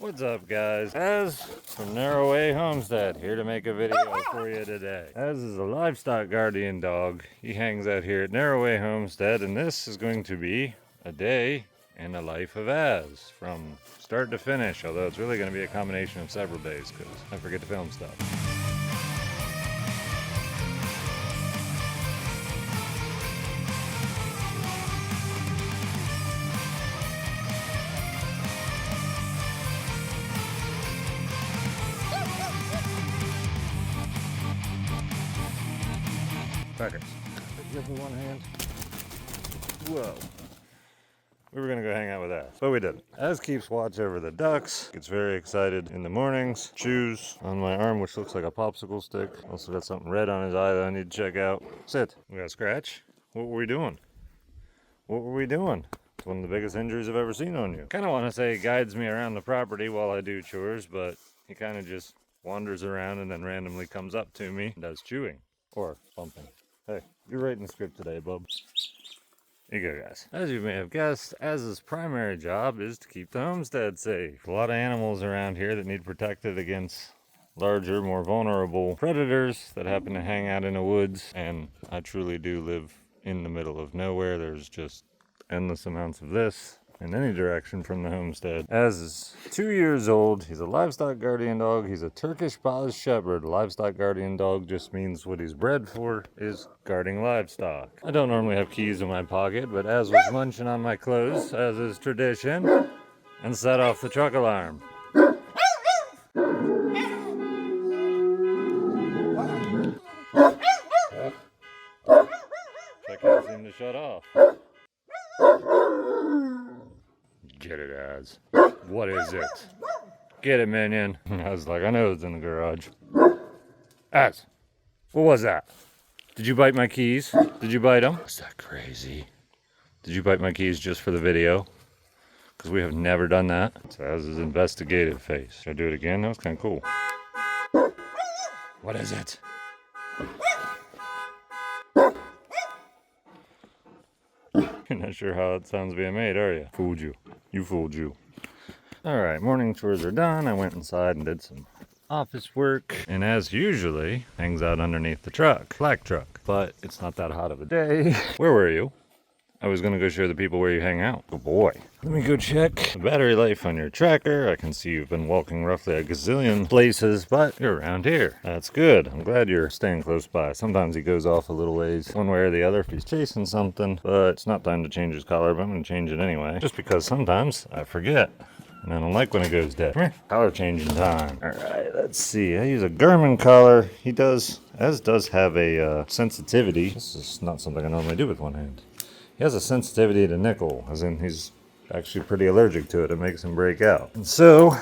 What's up, guys? Az from Narrowway Homestead, here to make a video for you today. Az is a livestock guardian dog. He hangs out here at Narrowway Homestead, and this is going to be a day in the life of Az from start to finish, although it's really going to be a combination of several days because I forget to film stuff. Crackers. Pick you up with one hand. Whoa. We were gonna go hang out with Az, but we didn't. Az keeps watch over the ducks, gets very excited in the mornings, chews on my arm, which looks like a popsicle stick. Also got something red on his eye that I need to check out. Sit. We got a scratch. What were we doing? What were we doing? It's one of the biggest injuries I've ever seen on you. Kind of want to say he guides me around the property while I do chores, but he kind of just wanders around and then randomly comes up to me and does chewing or bumping. Hey, you're writing the script today, bub. Here you go, guys. As you may have guessed, Az's primary job is to keep the homestead safe. A lot of animals around here that need protected against larger, more vulnerable predators that happen to hang out in the woods. And I truly do live in the middle of nowhere. There's just endless amounts of this in any direction from the homestead. Az is 2 years old. He's a livestock guardian dog. He's a Turkish Baz Shepherd. Livestock guardian dog just means what he's bred for is guarding livestock. I don't normally have keys in my pocket, but Az was munching on my clothes, as is tradition, and set off the truck alarm. Check can't seem to shut off. Get it, Az. What is it? Get it, minion. I was like, I know it's in the garage. Az, what was that? Did you bite my keys? Did you bite them? Was that crazy? Did you bite my keys just for the video? Because we have never done that. It's Az's investigative face. Should I do it again? That was kind of cool. What is it? You're not sure how it sounds being made, are you? Fooled you. You fooled you. Alright, morning chores are done. I went inside and did some office work. And as usually, hangs out underneath the truck. Black truck. But it's not that hot of a day. Where were you? I was going to go show the people where you hang out. Good boy. Let me go check the battery life on your tracker. I can see you've been walking roughly a gazillion places, but you're around here. That's good. I'm glad you're staying close by. Sometimes he goes off a little ways, one way or the other if he's chasing something, but it's not time to change his collar, but I'm going to change it anyway. Just because sometimes I forget. And I don't like when it goes dead. Come here. Collar changing time. Alright, let's see. I use a Garmin collar. Az does have a sensitivity. This is not something I normally do with one hand. He has a sensitivity to nickel, as in he's actually pretty allergic to it. It makes him break out. And so,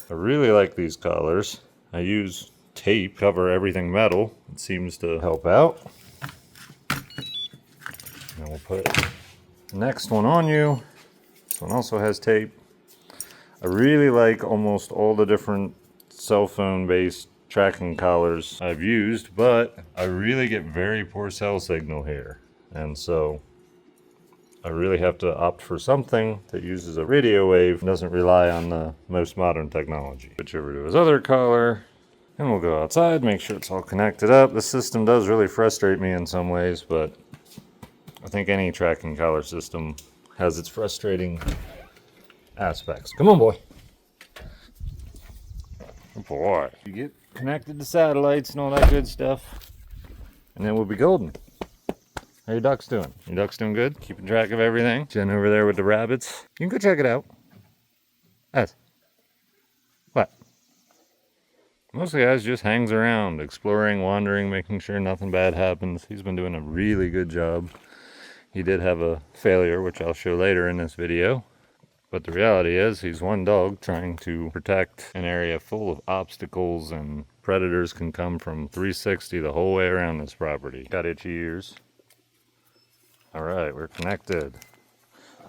I really like these collars. I use tape, cover everything metal. It seems to help out. And we'll put the next one on you. This one also has tape. I really like almost all the different cell phone based tracking collars I've used, but I really get very poor cell signal here. And so I really have to opt for something that uses a radio wave and doesn't rely on the most modern technology. Switch over to his other collar, and we'll go outside, make sure it's all connected up. The system does really frustrate me in some ways, but I think any tracking collar system has its frustrating aspects. Come on, boy. Good boy. You get connected to satellites and all that good stuff, and then we'll be golden. How your ducks doing? Your ducks doing good? Keeping track of everything? Jen over there with the rabbits. You can go check it out. Az. What? Mostly Az just hangs around, exploring, wandering, making sure nothing bad happens. He's been doing a really good job. He did have a failure, which I'll show later in this video. But the reality is, he's one dog trying to protect an area full of obstacles, and predators can come from 360 the whole way around this property. Got itchy ears. Alright, we're connected.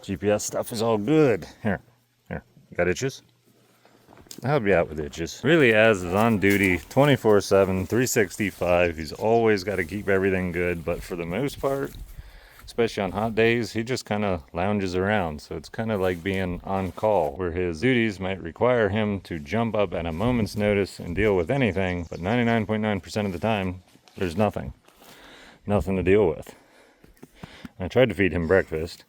GPS stuff is all good. Here. You got itches? I'll help you out with itches. Really, Az is on duty 24/7, 365. He's always got to keep everything good, but for the most part, especially on hot days, he just kind of lounges around. So it's kind of like being on call, where his duties might require him to jump up at a moment's notice and deal with anything, but 99.9% of the time, there's nothing to deal with. I tried to feed him breakfast,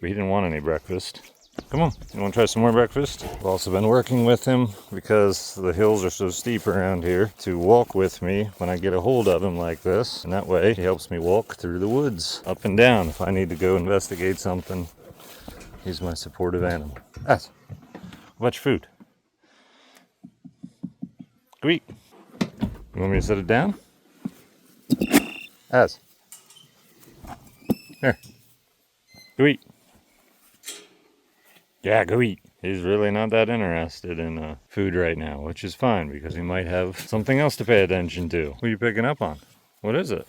but he didn't want any breakfast. Come on, you want to try some more breakfast? I've also been working with him because the hills are so steep around here to walk with me when I get a hold of him like this. And that way he helps me walk through the woods, up and down. If I need to go investigate something, he's my supportive animal. Ass, what about your food? Go eat. You want me to set it down? Ass. Here. Go eat. Yeah, go eat. He's really not that interested in food right now, which is fine because he might have something else to pay attention to. What are you picking up on? What is it?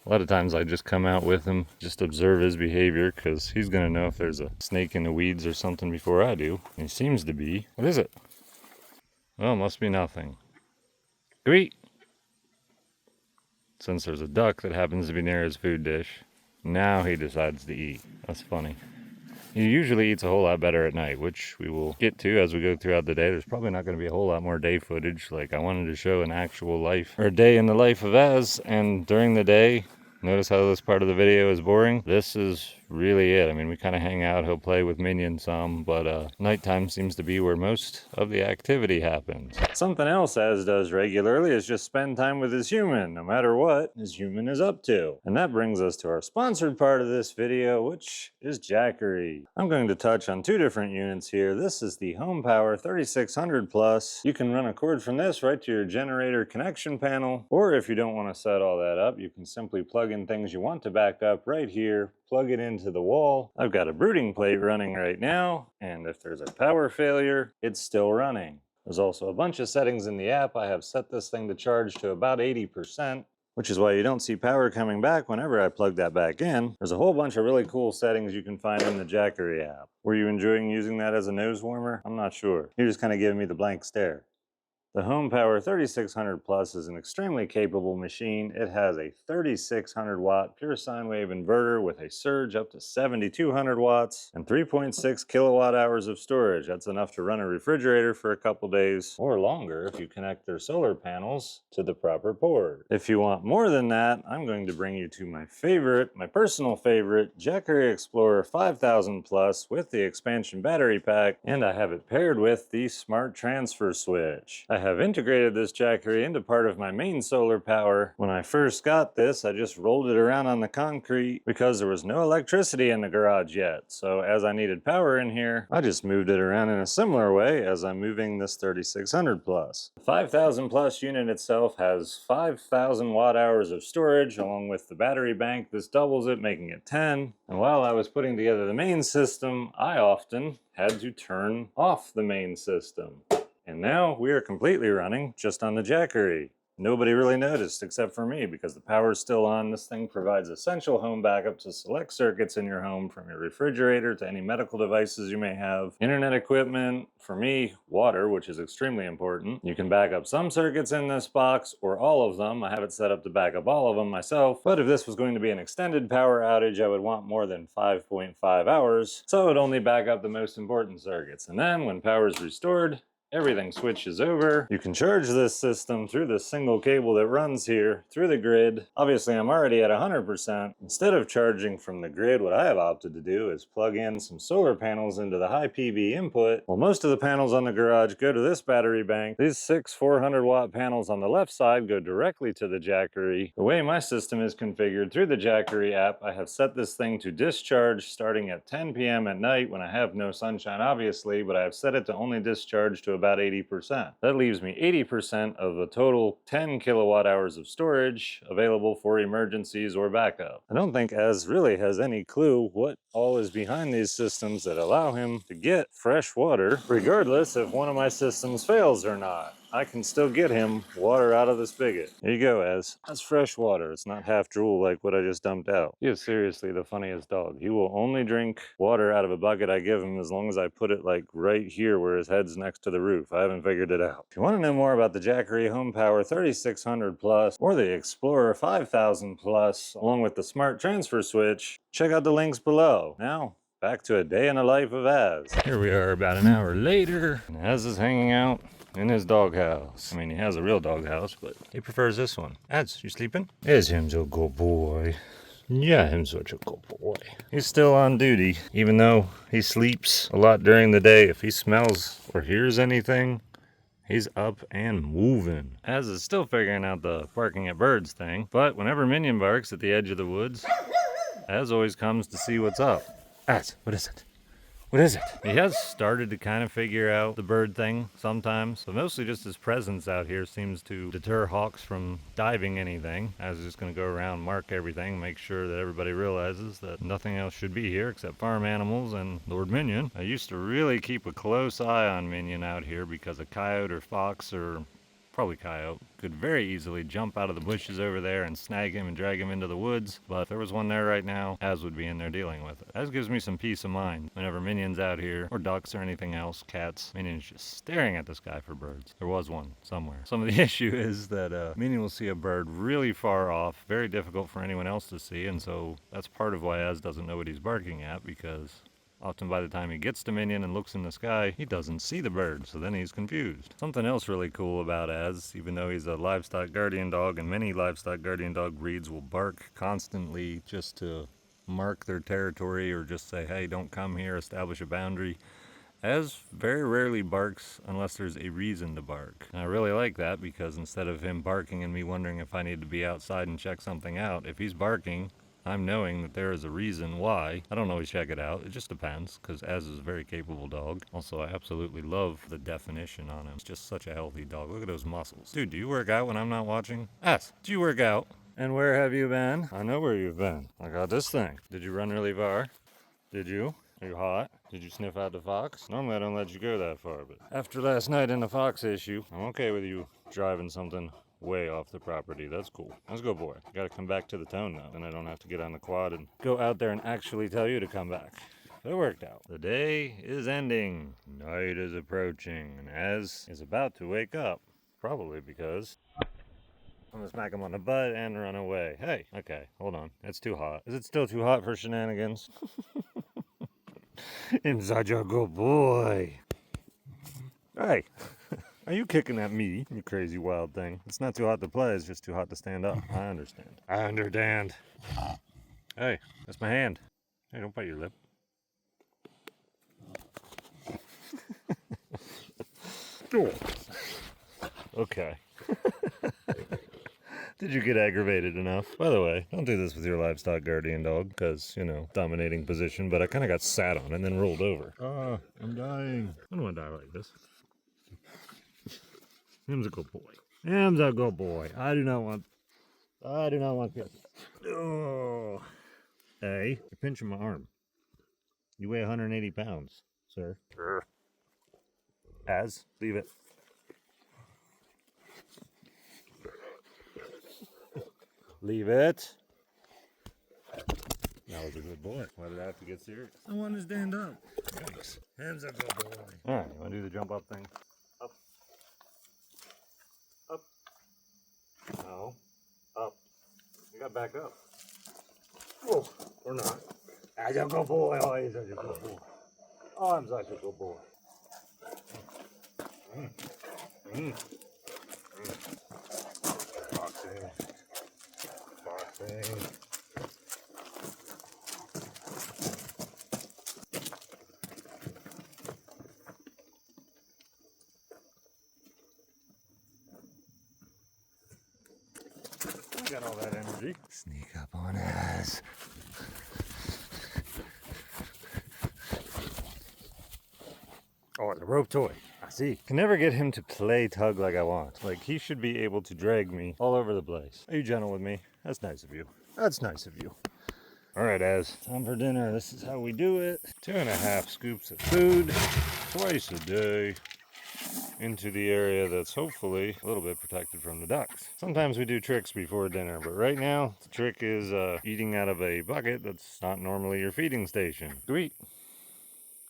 A lot of times I just come out with him, just observe his behavior because he's going to know if there's a snake in the weeds or something before I do. And he seems to be. What is it? Well, it must be nothing. Go eat. Since there's a duck that happens to be near his food dish, now he decides to eat. That's funny. He usually eats a whole lot better at night, which we will get to as we go throughout the day. There's probably not going to be a whole lot more day footage. Like, I wanted to show an actual life, or a day in the life of Az, and during the day, notice how this part of the video is boring? This is really it. I mean, we kind of hang out, he'll play with minions some, but nighttime seems to be where most of the activity happens. Something else Az does regularly is just spend time with his human, no matter what his human is up to. And that brings us to our sponsored part of this video, which is Jackery. I'm going to touch on two different units here. This is the HomePower 3600 Plus. You can run a cord from this right to your generator connection panel, or if you don't want to set all that up, you can simply plug in things you want to back up right here, plug it into the wall. I've got a brooding plate running right now, and if there's a power failure, it's still running. There's also a bunch of settings in the app. I have set this thing to charge to about 80%, which is why you don't see power coming back whenever I plug that back in. There's a whole bunch of really cool settings you can find in the Jackery app. Were you enjoying using that as a nose warmer? I'm not sure. You're just kind of giving me the blank stare. The HomePower 3600 Plus is an extremely capable machine. It has a 3600 watt pure sine wave inverter with a surge up to 7200 watts and 3.6 kilowatt hours of storage. That's enough to run a refrigerator for a couple days or longer if you connect their solar panels to the proper port. If you want more than that, I'm going to bring you to my favorite, my personal favorite, Jackery Explorer 5000 Plus with the expansion battery pack, and I have it paired with the smart transfer switch. I have integrated this Jackery into part of my main solar power. When I first got this, I just rolled it around on the concrete because there was no electricity in the garage yet. So as I needed power in here, I just moved it around in a similar way as I'm moving this 3600 Plus. The 5000 Plus unit itself has 5000 watt hours of storage along with the battery bank. This doubles it, making it 10. And while I was putting together the main system, I often had to turn off the main system. And now we are completely running just on the Jackery. Nobody really noticed except for me because the power is still on. This thing provides essential home backup to select circuits in your home, from your refrigerator to any medical devices you may have, internet equipment, for me, water, which is extremely important. You can back up some circuits in this box or all of them. I have it set up to back up all of them myself, but if this was going to be an extended power outage, I would want more than 5.5 hours, so I would only back up the most important circuits. And then when power is restored, everything switches over. You can charge this system through the single cable that runs here through the grid. Obviously, I'm already at 100%. Instead of charging from the grid, what I have opted to do is plug in some solar panels into the high PV input. Well, most of the panels on the garage go to this battery bank. These 6 400 watt panels on the left side go directly to the Jackery. The way my system is configured through the Jackery app, I have set this thing to discharge starting at 10 p.m. at night when I have no sunshine, obviously, but I have set it to only discharge to about 80%. That leaves me 80% of the total 10 kilowatt hours of storage available for emergencies or backup. I don't think Az really has any clue what all is behind these systems that allow him to get fresh water, regardless if one of my systems fails or not. I can still get him water out of the spigot. Here you go, Ez. That's fresh water. It's not half drool like what I just dumped out. He is seriously the funniest dog. He will only drink water out of a bucket I give him as long as I put it like right here where his head's next to the roof. I haven't figured it out. If you want to know more about the Jackery HomePower 3600 Plus or the Explorer 5000 Plus, along with the Smart Transfer Switch, check out the links below. Now, back to a day in the life of Az. Here we are about an hour later, and Az is hanging out in his doghouse. I mean, he has a real doghouse, but he prefers this one. Az, you sleeping? Is him so good boy. Yeah, him such a good boy. He's still on duty, even though he sleeps a lot during the day. If he smells or hears anything, he's up and moving. Az is still figuring out the barking at birds thing, but whenever Minion barks at the edge of the woods, Az always comes to see what's up. Az, what is it? What is it? He has started to kind of figure out the bird thing sometimes, but mostly just his presence out here seems to deter hawks from diving anything. Az is just going to go around, mark everything, make sure that everybody realizes that nothing else should be here except farm animals and Lord Minion. I used to really keep a close eye on Minion out here because a coyote or fox or probably coyote, could very easily jump out of the bushes over there and snag him and drag him into the woods. But if there was one there right now, Az would be in there dealing with it. Az gives me some peace of mind whenever Minion's out here, or ducks or anything else, cats. Minion's just staring at the sky for birds. There was one somewhere. Some of the issue is that Minion will see a bird really far off, very difficult for anyone else to see, and so that's part of why Az doesn't know what he's barking at, because often by the time he gets to Minion and looks in the sky, he doesn't see the bird, so then he's confused. Something else really cool about Az, even though he's a livestock guardian dog, and many livestock guardian dog breeds will bark constantly just to mark their territory or just say, hey, don't come here, establish a boundary. Az very rarely barks unless there's a reason to bark. And I really like that because instead of him barking and me wondering if I need to be outside and check something out, if he's barking, I'm knowing that there is a reason why. I don't always check it out. It just depends, because Az is a very capable dog. Also, I absolutely love the definition on him. It's just such a healthy dog. Look at those muscles. Dude, do you work out when I'm not watching? Az, do you work out? And where have you been? I know where you've been. I got this thing. Did you run really far? Did you? Are you hot? Did you sniff out the fox? Normally I don't let you go that far, but after last night in the fox issue, I'm okay with you driving something way off the property. That's cool. Let's go, boy. Gotta come back to the tone now. Then I don't have to get on the quad and go out there and actually tell you to come back. It worked out. The day is ending. Night is approaching. And Az is about to wake up. Probably because I'm gonna smack him on the butt and run away. Hey, okay, hold on. It's too hot. Is it still too hot for shenanigans? I'm such a good boy. Hey. Are you kicking at me, you crazy wild thing? It's not too hot to play, it's just too hot to stand up. I understand. I understand. Hey, that's my hand. Hey, don't bite your lip. Okay. Did you get aggravated enough? By the way, don't do this with your livestock guardian dog, because, you know, dominating position, but I kind of got sat on and then rolled over. I'm dying. I don't want to die like this. Him's a good boy. Him's a good boy. I do not want kisses. Oh. Hey, you're pinching my arm. You weigh 180 pounds, sir. Az, leave it. Leave it. That was a good boy. Why did I have to get serious? I want to stand up. Thanks. Him's a good boy. All right, you want to do the jump up thing? Up. Up. No. Up. You got back up. Whoa. Or not. That's a good boy. Oh, he's such a good boy. Oh, I'm such a good boy. Boxing. Boxing. I got all that energy. Sneak up on us. Oh, it's a rope toy. I see. Can never get him to play tug like I want. Like, he should be able to drag me all over the place. Are you gentle with me? That's nice of you. That's nice of you. All right, Az. Time for dinner. This is how we do it. 2.5 scoops of food twice a day. into the area that's hopefully a little bit protected from the ducks. Sometimes we do tricks before dinner, but right now the trick is eating out of a bucket that's not normally your feeding station. Sweet.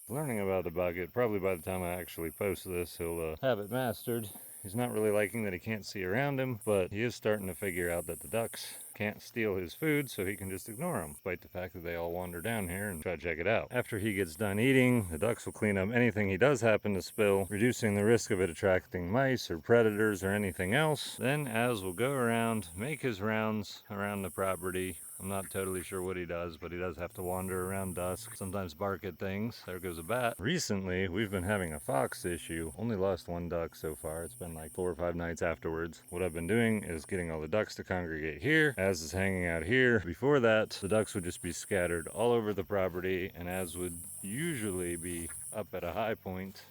Learning about the bucket, probably by the time I actually post this, he'll have it mastered. He's not really liking that he can't see around him, but he is starting to figure out that the ducks can't steal his food, so he can just ignore them, despite the fact that they all wander down here and try to check it out. After he gets done eating, the ducks will clean up anything he does happen to spill, reducing the risk of it attracting mice or predators or anything else. Then Az will go around, make his rounds around the property. I'm not totally sure what he does, but he does have to wander around dusk, sometimes bark at things. There goes a bat. Recently, we've been having a fox issue. Only lost one duck so far. It's been like 4 or 5 nights afterwards. What I've been doing is getting all the ducks to congregate here. Az is hanging out here. Before that, the ducks would just be scattered all over the property, and Az would usually be up at a high point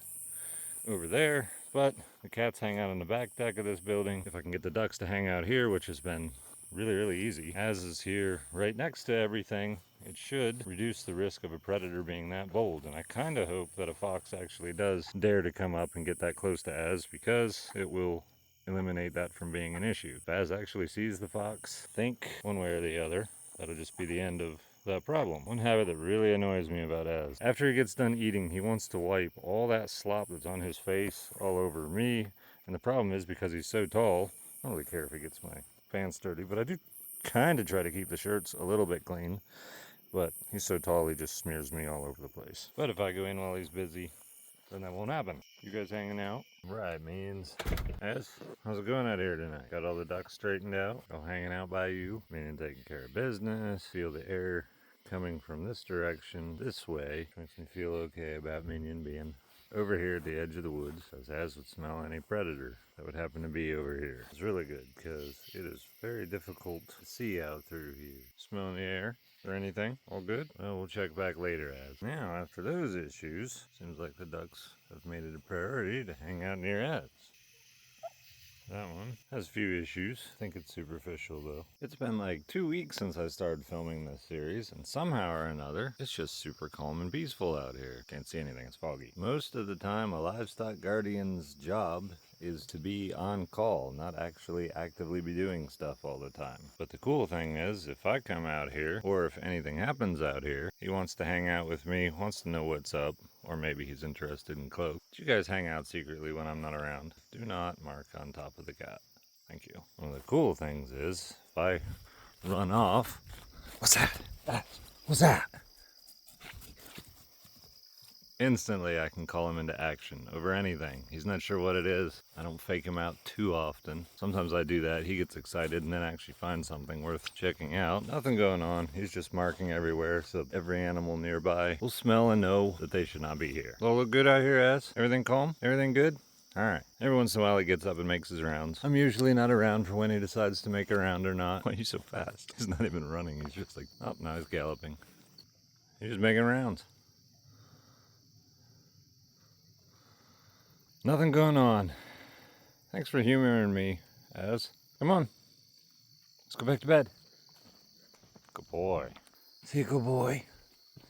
over there, but the cats hang out on the back deck of this building. If I can get the ducks to hang out here, which has been really easy. Az is here right next to everything. It should reduce the risk of a predator being that bold, and I kind of hope that a fox actually does dare to come up and get that close to Az, because it will eliminate that from being an issue. If Az actually sees the fox, think one way or the other, that'll just be the end of that problem. One habit that really annoys me about Az, after he gets done eating, he wants to wipe all that slop that's on his face all over me, and the problem is, because he's so tall, I don't really care if he gets my pants dirty, but I do kind of try to keep the shirts a little bit clean. But he's so tall, he just smears me all over the place. But if I go in while he's busy, then that won't happen. You guys hanging out? Right, means. Az, how's it going out here tonight? Got all the ducks straightened out? All hanging out by you? Meaning taking care of business. Feel the air coming from this direction, this way. Makes me feel okay about Minion being over here at the edge of the woods, as Az would smell any predator that would happen to be over here. It's really good, because it is very difficult to see out through here. Smelling the air or anything? All good? Well, we'll check back later, Az. Now, after those issues, seems like the ducks have made it a priority to hang out near Az. That one has a few issues. I think it's superficial though. It's been like 2 weeks since I started filming this series, and somehow or another, it's just super calm and peaceful out here. Can't see anything, it's foggy. Most of the time, a livestock guardian's job is to be on call, not actually actively be doing stuff all the time. But the cool thing is, if I come out here, or if anything happens out here, he wants to hang out with me, wants to know what's up, or maybe he's interested in cloak. You guys hang out secretly when I'm not around. Do not mark on top of the cat. Thank you. One of the cool things is, if I run off... What's that? What's that? Instantly I can call him into action over anything. He's not sure what it is. I don't fake him out too often. Sometimes I do that. He gets excited and then actually finds something worth checking out. Nothing going on. He's just marking everywhere so every animal nearby will smell and know that they should not be here. All look good out here, Az? Everything calm? Everything good? Alright. Every once in a while he gets up and makes his rounds. I'm usually not around for when he decides to make a round or not. Why are you so fast? He's not even running. He's just like, oh, now he's galloping. He's just making rounds. Nothing going on. Thanks for humoring me, Az. Come on. Let's go back to bed. Good boy. See you, good boy.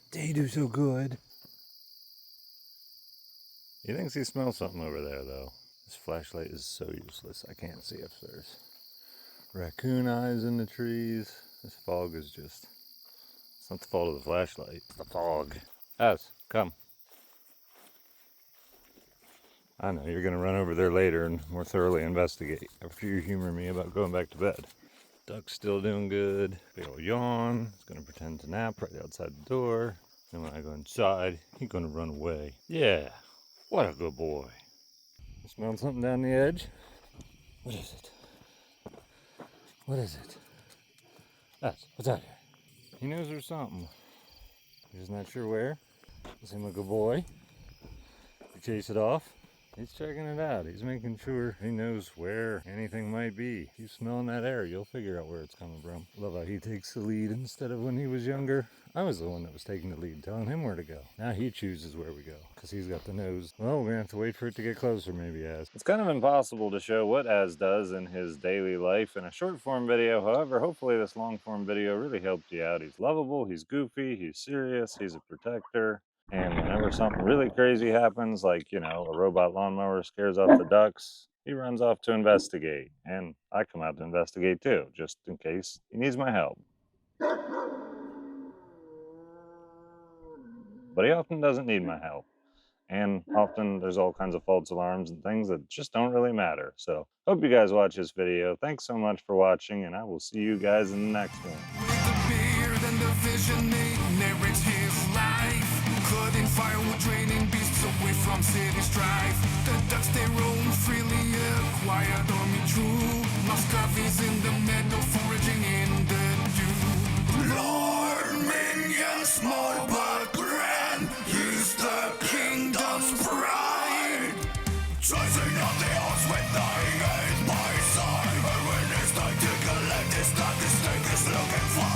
Did you do so good? He thinks he smells something over there, though. This flashlight is so useless. I can't see if there's raccoon eyes in the trees. This fog is just... It's not the fault of the flashlight. It's the fog. Az, come. I know, you're going to run over there later and more thoroughly investigate after you humor me about going back to bed. Duck's still doing good. Big ol' yawn. He's going to pretend to nap right outside the door. And when I go inside, he's going to run away. Yeah, what a good boy. You smell something down the edge? What is it? What is it? What's out here? He knows there's something. He's just not sure where. Does seem like a boy. You chase it off. He's checking it out. He's making sure he knows where anything might be. You smelling that air, you'll figure out where it's coming from. Love how he takes the lead instead of when he was younger. I was the one that was taking the lead, telling him where to go. Now he chooses where we go, because he's got the nose. Well, we're going to have to wait for it to get closer, maybe, Az. It's kind of impossible to show what Az does in his daily life in a short form video. However, hopefully this long form video really helped you out. He's lovable, he's goofy, he's serious, he's a protector. And whenever something really crazy happens, like, you know, a robot lawnmower scares off the ducks, he runs off to investigate. And I come out to investigate too, just in case he needs my help. But he often doesn't need my help. And often there's all kinds of false alarms and things that just don't really matter. So hope you guys watch this video. Thanks so much for watching, and I will see you guys in the next one. With the beard and the vision, he narrates his life. Cutting firewood, draining beasts away from city strife. The ducks they roam freely, a quiet army true. Muscovies in the meadow, foraging in the dew. Lord Minion, small but grand, he's the kingdom's pride. Chasing on the odds with dying at my side. But when it's time to collect, it's not the snake is looking for.